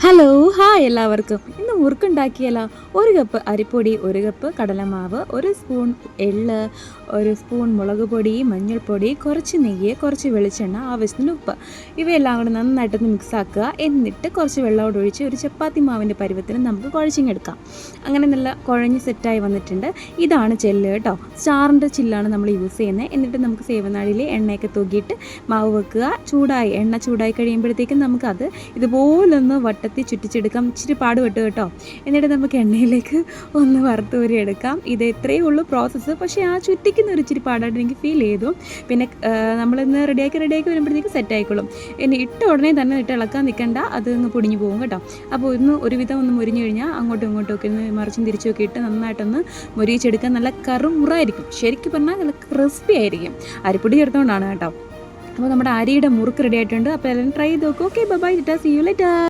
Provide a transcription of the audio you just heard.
Hello hi എല്ലാവർക്കും ഇന്ന് മുറുക്കുണ്ടാക്കിയല്ലോ. 1 cup അരിപ്പൊടി, 1 കപ്പ് കടലമാവ്, 1 സ്പൂൺ എള്ള്, 1 സ്പൂൺ മുളക് പൊടി, മഞ്ഞൾപ്പൊടി, കുറച്ച് നെയ്യ്, കുറച്ച് വെളിച്ചെണ്ണ, ആവശ്യത്തിന് ഉപ്പ്, ഇവയെല്ലാം കൂടെ നന്നായിട്ടൊന്ന് മിക്സാക്കുക. എന്നിട്ട് കുറച്ച് വെള്ളം ഒഴിച്ച് ഒരു ചപ്പാത്തി മാവിൻ്റെ പരുവത്തിന് നമുക്ക് കുഴച്ചിങ്ങെടുക്കാം. അങ്ങനെ നല്ല കുഴഞ്ഞ് സെറ്റായി വന്നിട്ടുണ്ട്. ഇതാണ് ചെല്ല് കേട്ടോ. സ്റ്റാറിൻ്റെ ചില്ലാണ് നമ്മൾ യൂസ് ചെയ്യുന്നത്. എന്നിട്ട് നമുക്ക് സേവനാഴിയിൽ എണ്ണയൊക്കെ തൂക്കിയിട്ട് മാവ് വെക്കുക. എണ്ണ ചൂടായി കഴിയുമ്പോഴത്തേക്കും നമുക്കത് ഇതുപോലൊന്ന് വട്ടത്തിൽ ചുറ്റിച്ചെടുക്കാം. ഇച്ചിരി പാടുപെട്ട് കേട്ടോ. എന്നിട്ട് നമുക്ക് എണ്ണയിലേക്ക് ഒന്ന് വറുത്തൂരി എടുക്കാം. ഇത് ഇത്രയേ ഉള്ളൂ പ്രോസസ്സ്. പക്ഷേ ആ ചുറ്റിക്കുന്ന ഒരു ഇച്ചിരി പാടായിട്ട് എനിക്ക് ഫീൽ ചെയ്തു. പിന്നെ നമ്മളിന്ന് റെഡിയാക്കി വരുമ്പോഴത്തേക്ക് സെറ്റ് ആയിക്കോളും. ഇനി ഇട്ട ഉടനെ തന്നെ ഇളക്കാൻ നിൽക്കണ്ട, അത് അങ്ങ് പൊടിഞ്ഞു പോകും കേട്ടോ. അപ്പോൾ ഒരുവിധം ഒന്ന് മുരിഞ്ഞു കഴിഞ്ഞാൽ അങ്ങോട്ടും ഇങ്ങോട്ടും ഒക്കെ ഒന്ന് മറിച്ചും തിരിച്ചുമൊക്കെ ഇട്ട് നന്നായിട്ടൊന്ന് മുരിച്ചെടുക്കാൻ നല്ല കറുമുറായിരിക്കും. ശരിക്കും പറഞ്ഞാൽ നല്ല ക്രിസ്പി ആയിരിക്കും. അരിപ്പൊടി ചേർത്തുകൊണ്ടാണ് കേട്ടോ. അപ്പോൾ നമ്മുടെ അരിയുടെ മുറുക്ക് റെഡി ആയിട്ടുണ്ട്. അപ്പോൾ എല്ലാവരും ട്രൈ ചെയ്ത് നോക്കും. Okay, bye, see you later.